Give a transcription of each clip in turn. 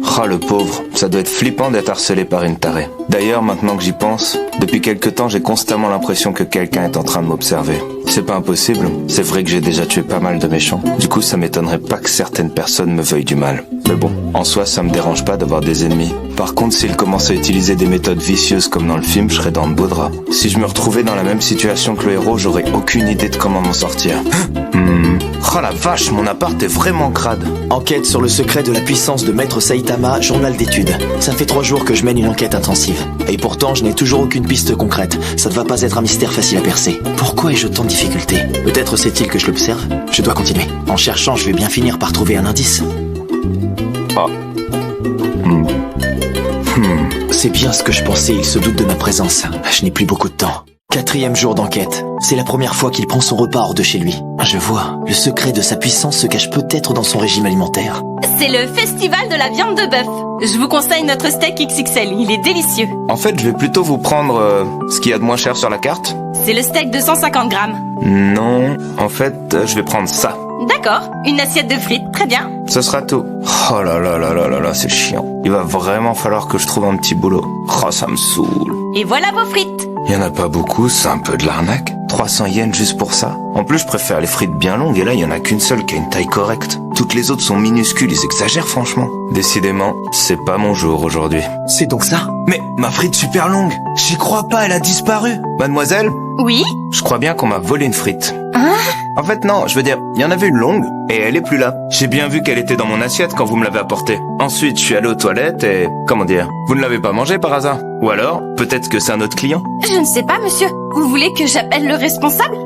Oh le pauvre, ça doit être flippant d'être harcelé par une tarée. D'ailleurs, maintenant que j'y pense, depuis quelque temps j'ai constamment l'impression que quelqu'un est en train de m'observer. C'est pas impossible, c'est vrai que j'ai déjà tué pas mal de méchants. Du coup ça m'étonnerait pas que certaines personnes me veuillent du mal. Mais bon, en soi ça me dérange pas d'avoir des ennemis. Par contre, s'ils commencent à utiliser des méthodes vicieuses comme dans le film, je serais dans de beaux draps. Si je me retrouvais dans la même situation que le héros, j'aurais aucune idée de comment m'en sortir. Oh la vache, mon appart est vraiment crade. Enquête sur le secret de la puissance de Maître Saitama, journal d'études. Ça fait 3 jours que je mène une enquête intensive. Et pourtant, je n'ai toujours aucune piste concrète. Ça ne va pas être un mystère facile à percer. Pourquoi ai-je autant de difficultés? Peut-être sait-il que je l'observe? Je dois continuer. En cherchant, je vais bien finir par trouver un indice. Ah. C'est bien ce que je pensais, il se doute de ma présence. Je n'ai plus beaucoup de temps. 4e jour d'enquête. C'est la première fois qu'il prend son repas hors de chez lui. Je vois, le secret de sa puissance se cache peut-être dans son régime alimentaire. C'est le festival de la viande de bœuf. Je vous conseille notre steak XXL, il est délicieux. En fait, je vais plutôt vous prendre ce qu'il y a de moins cher sur la carte. C'est le steak de 150 grammes. Non, en fait, je vais prendre ça. D'accord, une assiette de frites, très bien. Ce sera tout. Oh là là là là là là, c'est chiant. Il va vraiment falloir que je trouve un petit boulot. Oh, ça me saoule. Et voilà vos frites. Il y en a pas beaucoup, c'est un peu de l'arnaque. 300 yens juste pour ça. En plus, je préfère les frites bien longues et là, il y en a qu'une seule qui a une taille correcte. Toutes les autres sont minuscules, ils exagèrent franchement. Décidément, c'est pas mon jour aujourd'hui. C'est donc ça? Mais ma frite super longue, j'y crois pas, elle a disparu. Mademoiselle? Oui? Je crois bien qu'on m'a volé une frite. Hein? En fait, non, je veux dire, il y en avait une longue, et elle est plus là. J'ai bien vu qu'elle était dans mon assiette quand vous me l'avez apportée. Ensuite, je suis allé aux toilettes et... comment dire? Vous ne l'avez pas mangée par hasard? Ou alors, peut-être que c'est un autre client? Je ne sais pas, monsieur. Vous voulez que j'appelle le responsable?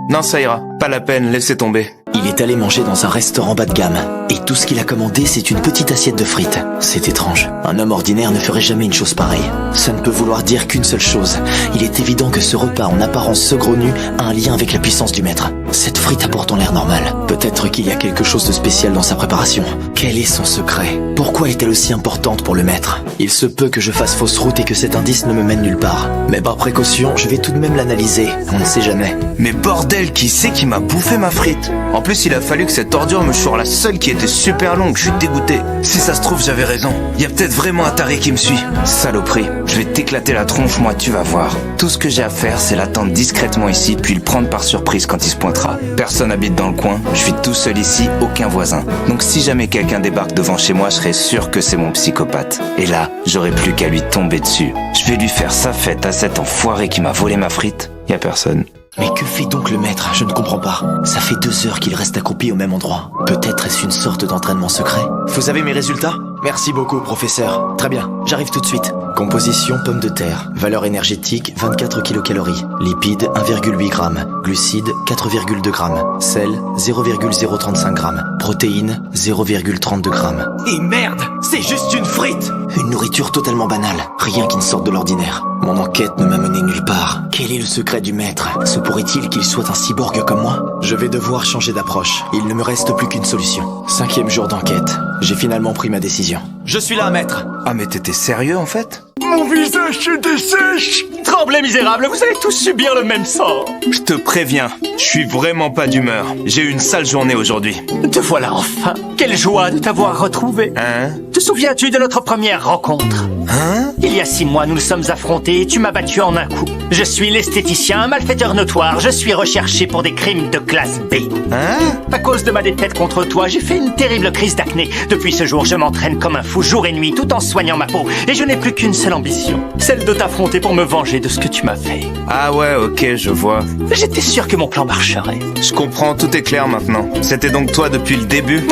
Non, ça ira. Pas la peine, laissez tomber. Il est allé manger dans un restaurant bas de gamme. Et tout ce qu'il a commandé, c'est une petite assiette de frites. C'est étrange. Un homme ordinaire ne ferait jamais une chose pareille. Ça ne peut vouloir dire qu'une seule chose. Il est évident que ce repas, en apparence saugrenu, a un lien avec la puissance du maître. Cette frite a pourtant l'air normale. Peut-être qu'il y a quelque chose de spécial dans sa préparation. Quel est son secret? Pourquoi est-elle aussi importante pour le maître? Il se peut que je fasse fausse route et que cet indice ne me mène nulle part. Mais par précaution, je vais tout de même l'analyser. On ne sait jamais. Mais bordel, qui c'est qui m'a bouffé ma frite? En plus, il a fallu que cette ordure me choure la seule qui était super longue, je suis dégoûté. Si ça se trouve, j'avais raison. Il y a peut-être vraiment un taré qui me suit. Saloperie, je vais t'éclater la tronche, moi, tu vas voir. Tout ce que j'ai à faire, c'est l'attendre discrètement ici, puis le prendre par surprise quand il se pointera. Personne habite dans le coin, je suis tout seul ici, aucun voisin. Donc si jamais quelqu'un débarque devant chez moi, je serai sûr que c'est mon psychopathe. Et là, j'aurai plus qu'à lui tomber dessus. Je vais lui faire sa fête à cet enfoiré qui m'a volé ma frite. Y a personne. Mais que fait donc le maître? Je ne comprends pas. Ça fait 2 heures qu'il reste accroupi au même endroit. Peut-être est-ce une sorte d'entraînement secret? Vous avez mes résultats? Merci beaucoup, professeur. Très bien, j'arrive tout de suite. Composition pomme de terre. Valeur énergétique 24 kcal. Lipides 1,8 g. Glucides 4,2 g. Sel 0,035 g. Protéines 0,32 g. Et merde, c'est juste une frite! Une nourriture totalement banale. Rien qui ne sorte de l'ordinaire. Mon enquête ne m'a mené nulle part. Quel est le secret du maître? Se pourrait-il qu'il soit un cyborg comme moi? Je vais devoir changer d'approche. Il ne me reste plus qu'une solution. 5e jour d'enquête. J'ai finalement pris ma décision. Je suis là, maître. Ah mais t'étais sérieux en fait? Mon visage se dessèche. Tremblez, misérable, vous allez tous subir le même sort. Je te préviens, je suis vraiment pas d'humeur. J'ai eu une sale journée aujourd'hui. Te voilà enfin. Quelle joie de t'avoir retrouvé. Hein? Te souviens-tu de notre première rencontre? Hein? Il y a 6 mois, nous nous sommes affrontés et tu m'as battu en un coup. Je suis l'esthéticien, un malfaiteur notoire. Je suis recherché pour des crimes de classe B. Hein? À cause de ma défaite contre toi, j'ai fait une terrible crise d'acné. Depuis ce jour, je m'entraîne comme un fou jour et nuit tout en soignant ma peau. Et je n'ai plus qu'une seule ambition. Celle de t'affronter pour me venger de ce que tu m'as fait. Ah ouais, ok, je vois. J'étais sûr que mon plan marcherait. Je comprends, tout est clair maintenant. C'était donc toi depuis le début?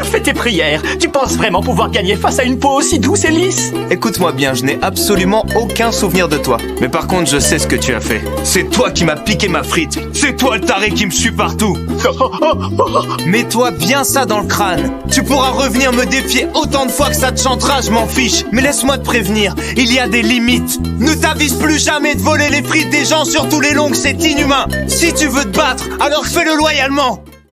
Fais tes prières. Tu penses vraiment pouvoir gagner face à une peau aussi douce et lisse? Écoute-moi bien, je n'ai absolument aucun souvenir de toi. Mais par contre, je sais ce que tu as fait. C'est toi qui m'as piqué ma frite. C'est toi le taré qui me suit partout. Mets-toi bien ça dans le crâne. Tu pourras revenir me défier autant de fois que ça te chantera, je m'en fiche. Mais laisse-moi te prévenir, il y a des limites. Ne t'avise plus jamais de voler les frites des gens, surtout les longues, c'est inhumain. Si tu veux te battre, alors fais-le loyalement.